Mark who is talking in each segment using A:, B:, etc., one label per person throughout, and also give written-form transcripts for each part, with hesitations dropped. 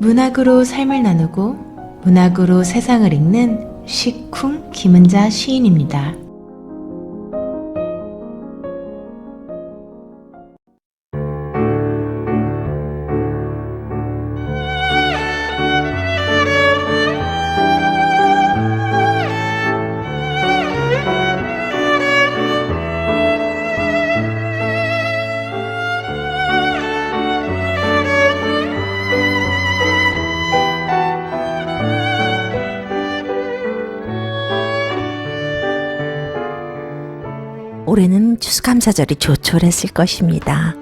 A: 문학으로 삶을 나누고 문학으로 세상을 읽는 시쿵 김은자 시인입니다.
B: 올해는 추수감사절이 조촐했을 것입니다.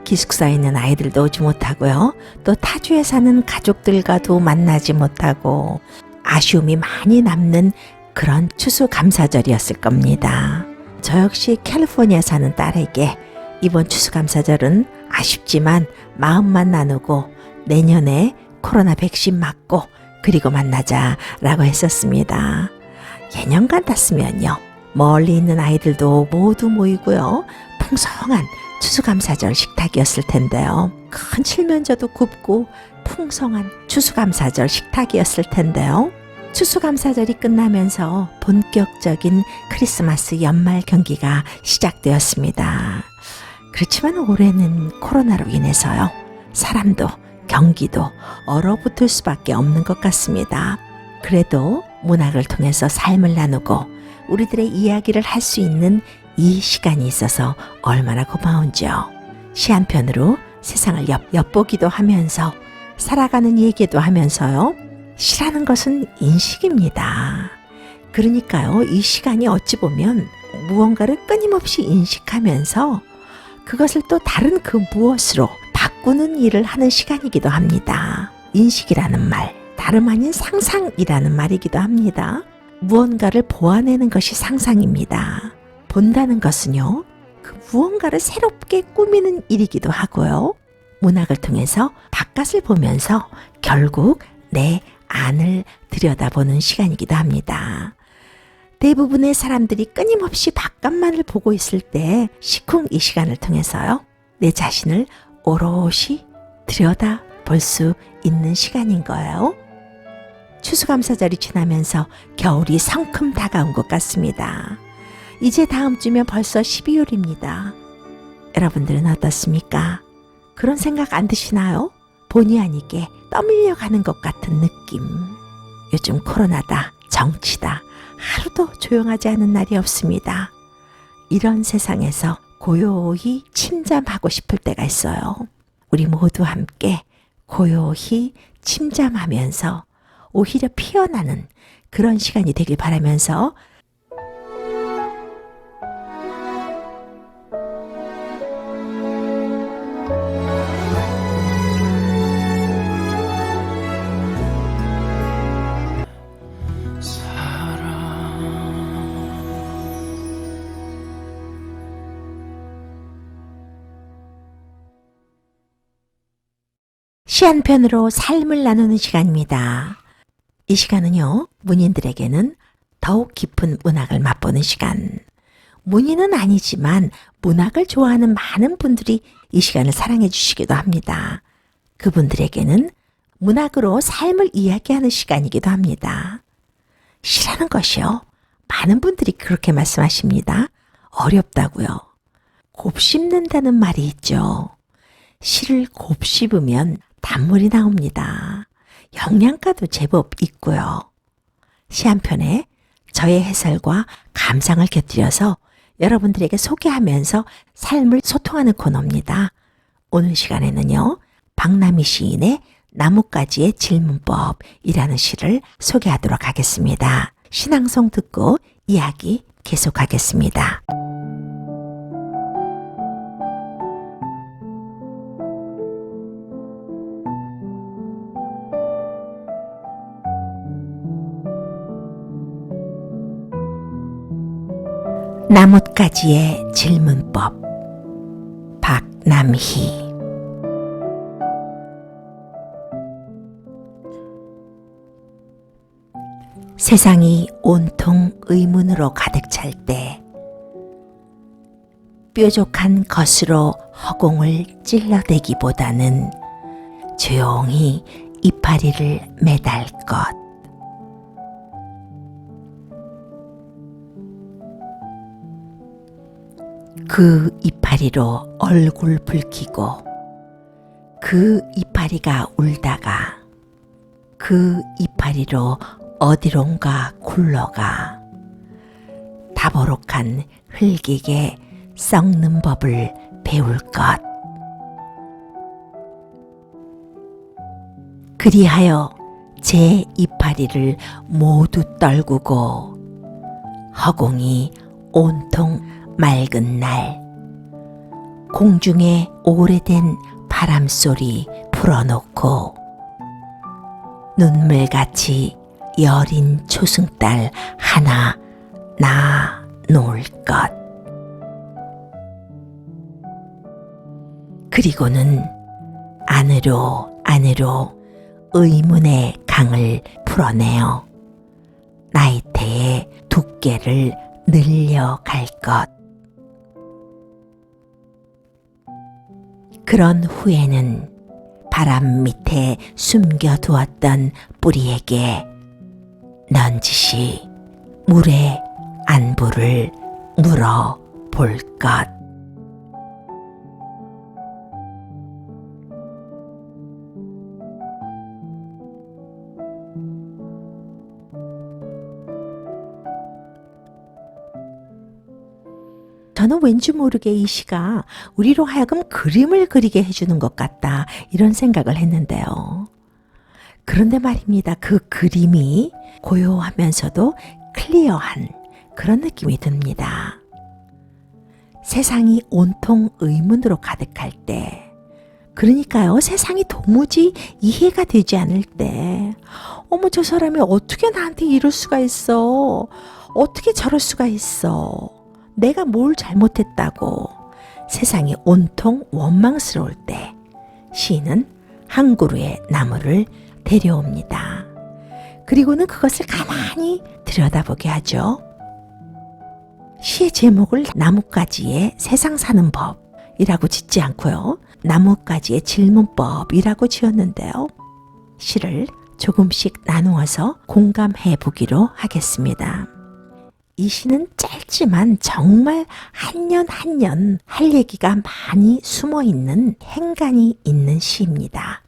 B: 기숙사에 있는 아이들도 오지 못하고요. 또 타주에 사는 가족들과도 만나지 못하고 아쉬움이 많이 남는 그런 추수감사절이었을 겁니다. 저 역시 캘리포니아 사는 딸에게 이번 추수감사절은 아쉽지만 마음만 나누고 내년에 코로나 백신 맞고 그리고 만나자라고 했었습니다. 예년 같았으면요. 멀리 있는 아이들도 모두 모이고요. 풍성한 추수감사절 식탁이었을 텐데요. 큰 칠면조도 굽고 풍성한 추수감사절 식탁이었을 텐데요. 추수감사절이 끝나면서 본격적인 크리스마스 연말 경기가 시작되었습니다. 그렇지만 올해는 코로나로 인해서요. 사람도 경기도 얼어붙을 수밖에 없는 것 같습니다. 그래도 문학을 통해서 삶을 나누고 우리들의 이야기를 할 수 있는 이 시간이 있어서 얼마나 고마운지요. 시 한 편으로 세상을 엿보기도 하면서 살아가는 얘기도 하면서요. 시라는 것은 인식입니다. 그러니까요. 이 시간이 어찌 보면 무언가를 끊임없이 인식하면서 그것을 또 다른 그 무엇으로 바꾸는 일을 하는 시간이기도 합니다. 인식이라는 말, 다름 아닌 상상이라는 말이기도 합니다. 무언가를 보아내는 것이 상상입니다. 본다는 것은요, 그 무언가를 새롭게 꾸미는 일이기도 하고요. 문학을 통해서 바깥을 보면서 결국 내 안을 들여다보는 시간이기도 합니다. 대부분의 사람들이 끊임없이 바깥만을 보고 있을 때 시쿵 이 시간을 통해서요, 내 자신을 오롯이 들여다볼 수 있는 시간인 거예요. 추수감사절이 지나면서 겨울이 성큼 다가온 것 같습니다. 이제 다음 주면 벌써 12월입니다. 여러분들은 어떻습니까? 그런 생각 안 드시나요? 본의 아니게 떠밀려 가는 것 같은 느낌. 요즘 코로나다, 정치다, 하루도 조용하지 않은 날이 없습니다. 이런 세상에서 고요히 침잠하고 싶을 때가 있어요. 우리 모두 함께 고요히 침잠하면서 오히려 피어나는 그런 시간이 되길 바라면서 시 한 편으로 삶을 나누는 시간입니다. 이 시간은요, 문인들에게는 더욱 깊은 문학을 맛보는 시간. 문인은 아니지만 문학을 좋아하는 많은 분들이 이 시간을 사랑해 주시기도 합니다. 그분들에게는 문학으로 삶을 이야기하는 시간이기도 합니다. 시라는 것이요, 많은 분들이 그렇게 말씀하십니다. 어렵다고요. 곱씹는다는 말이 있죠. 시를 곱씹으면 단물이 나옵니다. 영양가도 제법 있고요. 시 한 편에 저의 해설과 감상을 곁들여서 여러분들에게 소개하면서 삶을 소통하는 코너입니다. 오늘 시간에는요, 박남희 시인의 나뭇가지의 질문법이라는 시를 소개하도록 하겠습니다. 신앙송 듣고 이야기 계속하겠습니다. 나뭇가지의 질문법, 박남희. 세상이 온통 의문으로 가득 찰 때 뾰족한 것으로 허공을 찔러대기보다는 조용히 이파리를 매달 것. 그 이파리로 얼굴 붉히고 그 이파리가 울다가 그 이파리로 어디론가 굴러가 다보록한 흙에게 썩는 법을 배울 것. 그리하여 제 이파리를 모두 떨구고 허공이 온통 맑은 날 공중에 오래된 바람소리 풀어놓고 눈물같이 여린 초승달 하나 낳아 놓을 것. 그리고는 안으로 의문의 강을 풀어내어 나이테의 두께를 늘려갈 것. 그런 후에는 바람 밑에 숨겨두었던 뿌리에게 넌지시 물의 안부를 물어볼 것. 저는 왠지 모르게 이 시가 우리로 하여금 그림을 그리게 해주는 것 같다, 이런 생각을 했는데요. 그런데 말입니다. 그 그림이 고요하면서도 클리어한 그런 느낌이 듭니다. 세상이 온통 의문으로 가득할 때, 그러니까요, 세상이 도무지 이해가 되지 않을 때, 어머, 저 사람이 어떻게 나한테 이럴 수가 있어? 어떻게 저럴 수가 있어? 내가 뭘 잘못했다고 세상이 온통 원망스러울 때 시인은 한 그루의 나무를 데려옵니다. 그리고는 그것을 가만히 들여다보게 하죠. 시의 제목을 나뭇가지의 세상 사는 법이라고 짓지 않고요, 나뭇가지의 질문법이라고 지었는데요. 시를 조금씩 나누어서 공감해 보기로 하겠습니다. 이 시는 짧지만 정말 한 년 한 년 할 얘기가 많이 숨어있는 행간이 있는 시입니다.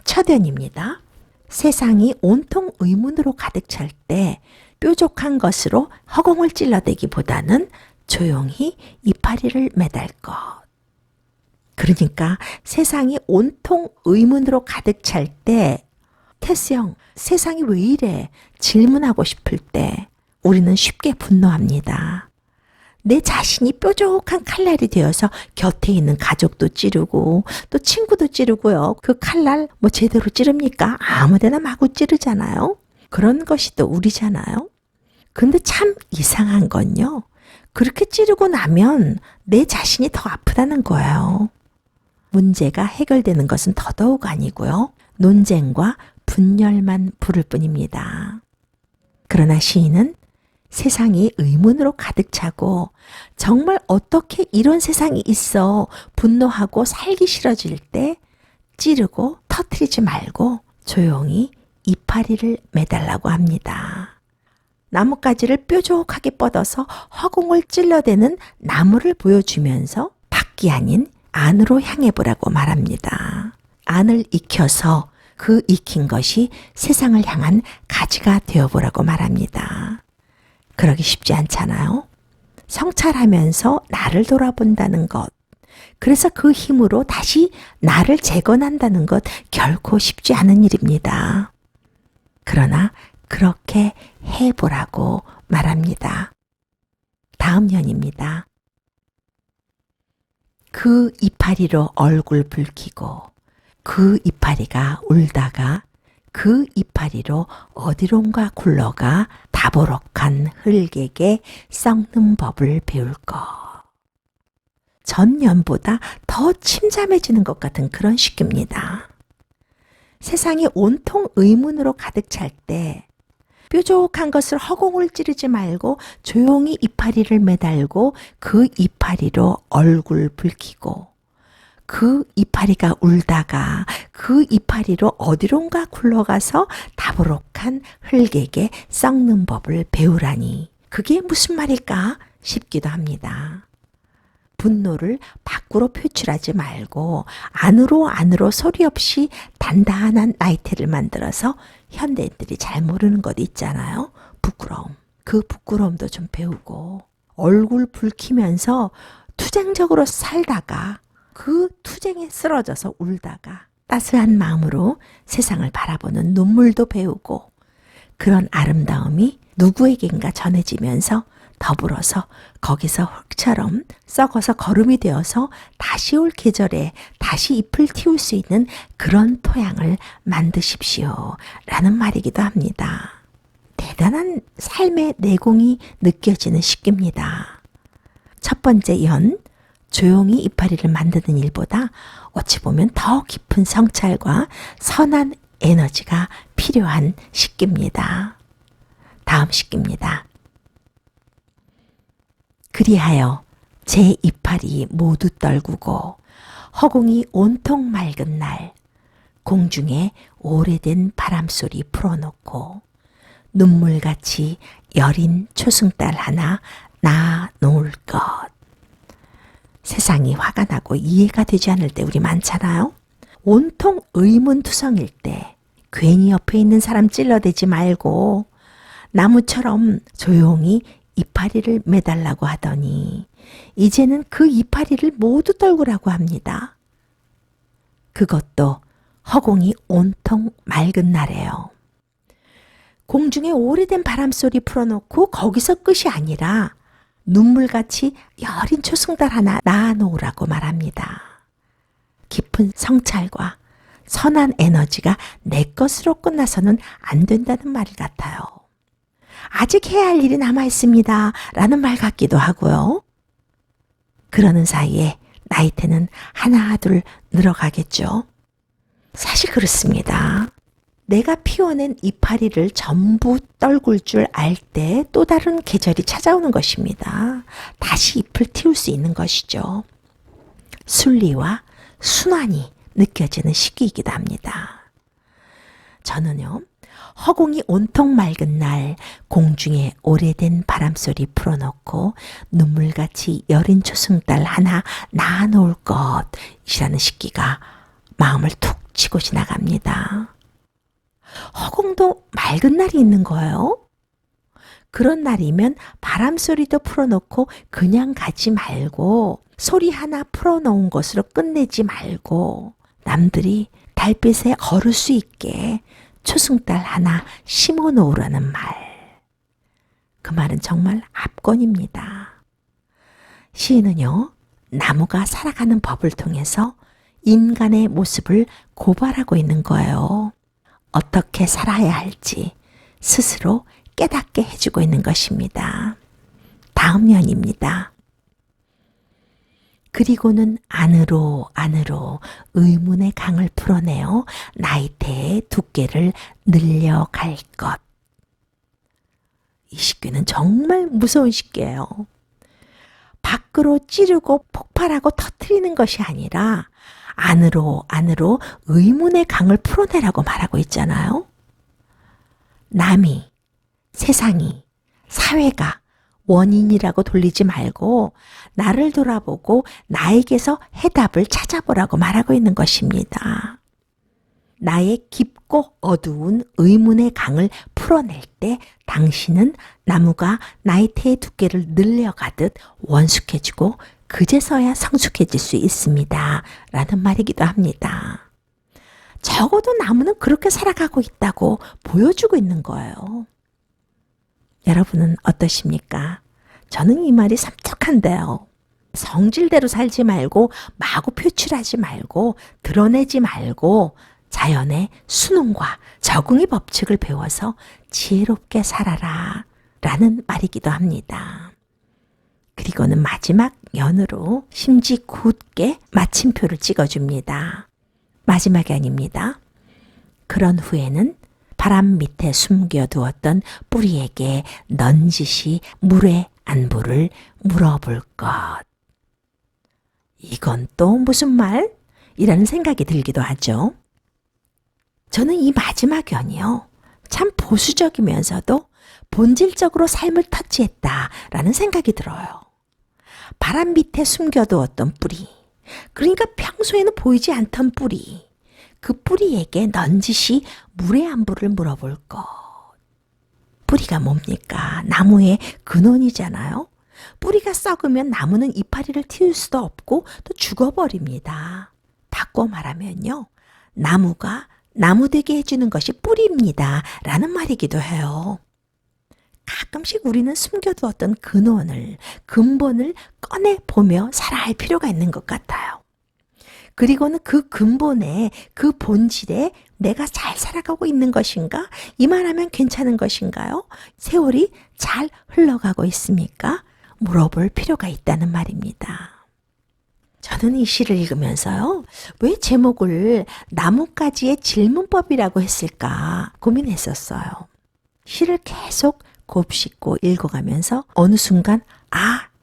B: 첫 연입니다. 세상이 온통 의문으로 가득 찰 때 뾰족한 것으로 허공을 찔러대기보다는 조용히 이파리를 매달 것. 그러니까 세상이 온통 의문으로 가득 찰 때, 테스형, 세상이 왜 이래? 질문하고 싶을 때 우리는 쉽게 분노합니다. 내 자신이 뾰족한 칼날이 되어서 곁에 있는 가족도 찌르고 또 친구도 찌르고요. 그 칼날 뭐 제대로 찌릅니까? 아무데나 마구 찌르잖아요. 그런 것이 또 우리잖아요. 근데 참 이상한 건요, 그렇게 찌르고 나면 내 자신이 더 아프다는 거예요. 문제가 해결되는 것은 더더욱 아니고요, 논쟁과 분열만 부를 뿐입니다. 그러나 시인은 세상이 의문으로 가득 차고 정말 어떻게 이런 세상이 있어 분노하고 살기 싫어질 때 찌르고 터뜨리지 말고 조용히 이파리를 매달라고 합니다. 나뭇가지를 뾰족하게 뻗어서 허공을 찔러대는 나무를 보여주면서 밖이 아닌 안으로 향해 보라고 말합니다. 안을 익혀서 그 익힌 것이 세상을 향한 가지가 되어보라고 말합니다. 그러기 쉽지 않잖아요. 성찰하면서 나를 돌아본다는 것, 그래서 그 힘으로 다시 나를 재건한다는 것 결코 쉽지 않은 일입니다. 그러나 그렇게 해보라고 말합니다. 다음 연입니다. 그 이파리로 얼굴 붉히고 그 이파리가 울다가 그 이파리로 어디론가 굴러가 다보록한 흙에게 썩는 법을 배울 것. 전년보다 더 침잠해지는 것 같은 그런 시입니다. 세상이 온통 의문으로 가득 찰 때 뾰족한 것을 허공을 찌르지 말고 조용히 이파리를 매달고 그 이파리로 얼굴 붉히고 그 이파리가 울다가 그 이파리로 어디론가 굴러가서 다부록한 흙에게 썩는 법을 배우라니 그게 무슨 말일까 싶기도 합니다. 분노를 밖으로 표출하지 말고 안으로 소리 없이 단단한 나이테를 만들어서 현대인들이 잘 모르는 것 있잖아요. 부끄러움. 그 부끄러움도 좀 배우고 얼굴 붉히면서 투쟁적으로 살다가 그 투쟁에 쓰러져서 울다가 따스한 마음으로 세상을 바라보는 눈물도 배우고 그런 아름다움이 누구에겐가 전해지면서 더불어서 거기서 흙처럼 썩어서 거름이 되어서 다시 올 계절에 다시 잎을 틔울 수 있는 그런 토양을 만드십시오. 라는 말이기도 합니다. 대단한 삶의 내공이 느껴지는 시기입니다. 첫 번째 연, 조용히 이파리를 만드는 일보다 어찌 보면 더 깊은 성찰과 선한 에너지가 필요한 시기입니다. 다음 시기입니다. 그리하여 제 이파리 모두 떨구고 허공이 온통 맑은 날 공중에 오래된 바람소리 풀어놓고 눈물같이 여린 초승달 하나 낳아 놓을 것. 세상이 화가 나고 이해가 되지 않을 때 우리 많잖아요. 온통 의문투성일 때 괜히 옆에 있는 사람 찔러대지 말고 나무처럼 조용히 이파리를 매달라고 하더니 이제는 그 이파리를 모두 떨구라고 합니다. 그것도 허공이 온통 맑은 날에요. 공중에 오래된 바람소리 풀어놓고 거기서 끝이 아니라 눈물같이 여린 초승달 하나 낳아놓으라고 말합니다. 깊은 성찰과 선한 에너지가 내 것으로 끝나서는 안 된다는 말 같아요. 아직 해야 할 일이 남아있습니다. 라는 말 같기도 하고요. 그러는 사이에 나이테는 하나 둘 늘어가겠죠. 사실 그렇습니다. 내가 피워낸 이파리를 전부 떨굴 줄 알 때 또 다른 계절이 찾아오는 것입니다. 다시 잎을 틔울 수 있는 것이죠. 순리와 순환이 느껴지는 시기이기도 합니다. 저는요. 허공이 온통 맑은 날 공중에 오래된 바람소리 풀어놓고 눈물같이 여린 초승달 하나 낳아놓을 것이라는 시기가 마음을 툭 치고 지나갑니다. 허공도 맑은 날이 있는 거예요. 그런 날이면 바람소리도 풀어놓고 그냥 가지 말고 소리 하나 풀어놓은 것으로 끝내지 말고 남들이 달빛에 걸을 수 있게 초승달 하나 심어 놓으라는 말. 그 말은 정말 압권입니다. 시인은요, 나무가 살아가는 법을 통해서 인간의 모습을 고발하고 있는 거예요. 어떻게 살아야 할지 스스로 깨닫게 해주고 있는 것입니다. 다음 연입니다. 그리고는 안으로 의문의 강을 풀어내어 나이테의 두께를 늘려갈 것. 이 식기는 정말 무서운 식기예요. 밖으로 찌르고 폭발하고 터뜨리는 것이 아니라 안으로 의문의 강을 풀어내라고 말하고 있잖아요. 남이, 세상이, 사회가 원인이라고 돌리지 말고 나를 돌아보고 나에게서 해답을 찾아보라고 말하고 있는 것입니다. 나의 깊고 어두운 의문의 강을 풀어낼 때 당신은 나무가 나이테의 두께를 늘려가듯 원숙해지고 그제서야 성숙해질 수 있습니다. 라는 말이기도 합니다. 적어도 나무는 그렇게 살아가고 있다고 보여주고 있는 거예요. 여러분은 어떠십니까? 저는 이 말이 섬뜩한데요. 성질대로 살지 말고 마구 표출하지 말고 드러내지 말고 자연의 순응과 적응의 법칙을 배워서 지혜롭게 살아라 라는 말이기도 합니다. 그리고는 마지막 연으로 심지 굳게 마침표를 찍어줍니다. 마지막이 아닙니다. 그런 후에는 바람 밑에 숨겨두었던 뿌리에게 넌지시 물의 안부를 물어볼 것. 이건 또 무슨 말? 이라는 생각이 들기도 하죠. 저는 이 마지막 연이요. 참 보수적이면서도 본질적으로 삶을 터치했다라는 생각이 들어요. 바람 밑에 숨겨두었던 뿌리, 그러니까 평소에는 보이지 않던 뿌리, 그 뿌리에게 넌지시 물의 안부를 물어볼 것. 뿌리가 뭡니까? 나무의 근원이잖아요. 뿌리가 썩으면 나무는 이파리를 틔울 수도 없고 또 죽어버립니다. 바꿔 말하면요. 나무가 나무 되게 해주는 것이 뿌리입니다. 라는 말이기도 해요. 가끔씩 우리는 숨겨두었던 근본을 꺼내보며 살아야 할 필요가 있는 것 같아요. 그리고는 그 근본에, 그 본질에 내가 잘 살아가고 있는 것인가? 이만하면 괜찮은 것인가요? 세월이 잘 흘러가고 있습니까? 물어볼 필요가 있다는 말입니다. 저는 이 시를 읽으면서요. 왜 제목을 나뭇가지의 질문법이라고 했을까 고민했었어요. 시를 계속 곱씹고 읽어가면서 어느 순간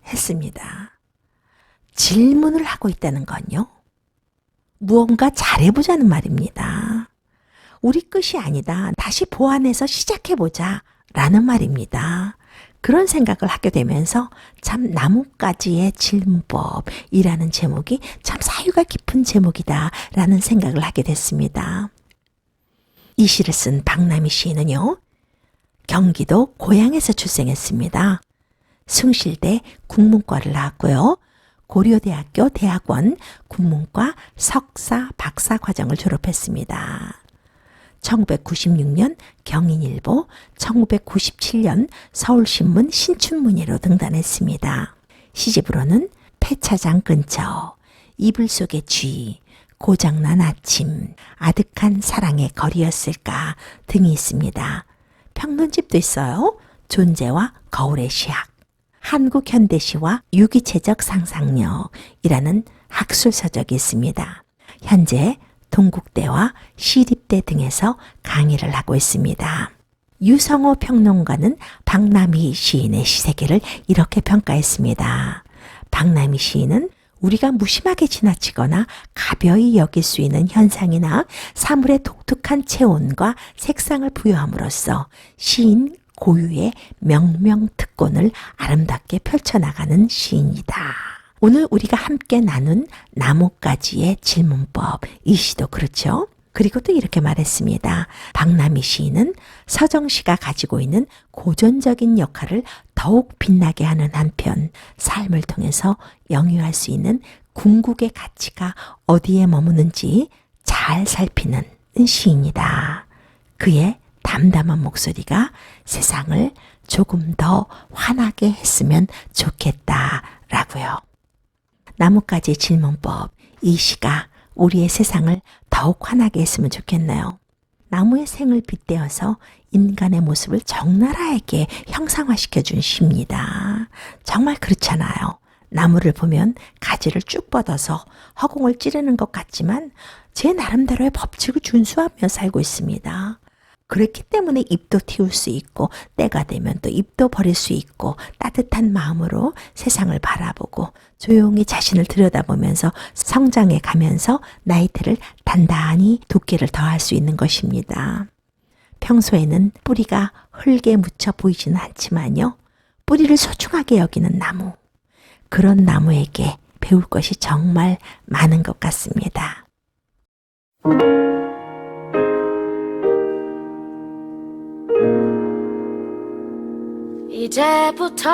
B: 했습니다. 질문을 하고 있다는 건요. 무언가 잘해보자는 말입니다. 우리 끝이 아니다. 다시 보완해서 시작해보자 라는 말입니다. 그런 생각을 하게 되면서 참 나뭇가지의 질문법이라는 제목이 참 사유가 깊은 제목이다 라는 생각을 하게 됐습니다. 이 시를 쓴 박남희 시인은요. 경기도 고양에서 출생했습니다. 숭실대 국문과를 나왔고요. 고려대학교 대학원 국문과 석사, 박사 과정을 졸업했습니다. 1996년 경인일보, 1997년 서울신문 신춘문예로 등단했습니다. 시집으로는 폐차장 근처, 이불 속의 쥐, 고장난 아침, 아득한 사랑의 거리였을까 등이 있습니다. 평론집도 있어요. 존재와 거울의 시학, 한국 현대시와 유기체적 상상력이라는 학술서적이 있습니다. 현재 동국대와 시립대 등에서 강의를 하고 있습니다. 유성호 평론가는 박남희 시인의 시세계를 이렇게 평가했습니다. 박남희 시인은 우리가 무심하게 지나치거나 가벼이 여길 수 있는 현상이나 사물의 독특한 체온과 색상을 부여함으로써 시인 고유의 명명특권을 아름답게 펼쳐나가는 시인이다. 오늘 우리가 함께 나눈 나뭇가지의 질문법, 이 시도 그렇죠? 그리고 또 이렇게 말했습니다. 박남희 시인은 서정시가 가지고 있는 고전적인 역할을 더욱 빛나게 하는 한편 삶을 통해서 영유할 수 있는 궁극의 가치가 어디에 머무는지 잘 살피는 시인이다. 그의 담담한 목소리가 세상을 조금 더 환하게 했으면 좋겠다라고요. 나뭇가지 질문법, 이 시가 우리의 세상을 더욱 환하게 했으면 좋겠네요. 나무의 생을 빗대어서 인간의 모습을 적나라하게 형상화시켜준 시입니다. 정말 그렇잖아요. 나무를 보면 가지를 쭉 뻗어서 허공을 찌르는 것 같지만 제 나름대로의 법칙을 준수하며 살고 있습니다. 그렇기 때문에 잎도 틔울 수 있고 때가 되면 또 잎도 버릴 수 있고 따뜻한 마음으로 세상을 바라보고 조용히 자신을 들여다보면서 성장해 가면서 나이테를 단단히 두께를 더할 수 있는 것입니다. 평소에는 뿌리가 흙에 묻혀 보이지는 않지만요. 뿌리를 소중하게 여기는 나무. 그런 나무에게 배울 것이 정말 많은 것 같습니다.
C: 이제부터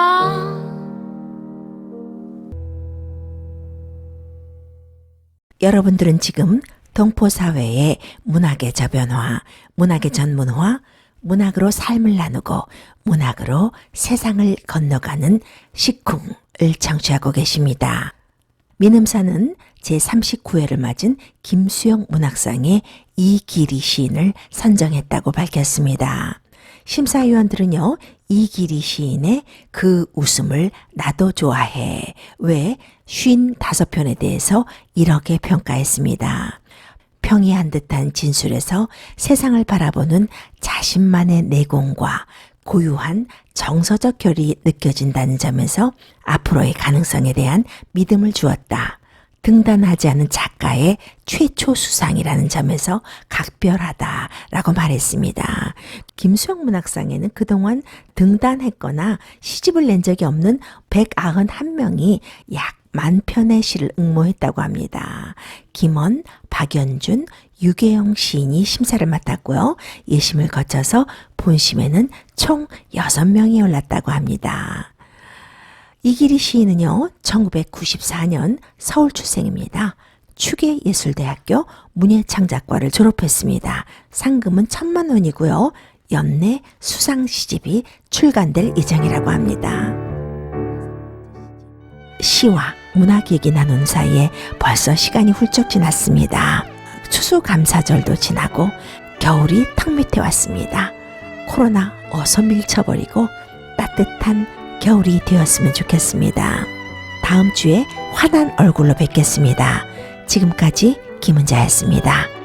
B: 여러분들은 지금 동포사회의 문학의 저변화, 문학의 전문화, 문학으로 삶을 나누고 문학으로 세상을 건너가는 시쿵을 청취하고 계십니다. 민음사는 제39회를 맞은 김수영 문학상에 이기리 시인을 선정했다고 밝혔습니다. 심사위원들은요, 이기리 시인의 그 웃음을 나도 좋아해 외 55편에 대해서 이렇게 평가했습니다. 평이한 듯한 진술에서 세상을 바라보는 자신만의 내공과 고유한 정서적 결이 느껴진다는 점에서 앞으로의 가능성에 대한 믿음을 주었다. 등단하지 않은 작가의 최초 수상이라는 점에서 각별하다라고 말했습니다. 김수영 문학상에는 그동안 등단했거나 시집을 낸 적이 없는 191명이 약 10,000편의 시를 응모했다고 합니다. 김원, 박연준, 유계영 시인이 심사를 맡았고요. 예심을 거쳐서 본심에는 총 6명이 올랐다고 합니다. 이기리 시인은요, 1994년 서울 출생입니다. 추계예술대학교 문예창작과를 졸업했습니다. 상금은 1,000만 원이고요. 연내 수상시집이 출간될 예정이라고 합니다. 시와 문학 얘기 나눈 사이에 벌써 시간이 훌쩍 지났습니다. 추수감사절도 지나고 겨울이 턱 밑에 왔습니다. 코로나 어서 밀쳐버리고 따뜻한 겨울이 되었으면 좋겠습니다. 다음 주에 환한 얼굴로 뵙겠습니다. 지금까지 김은자였습니다.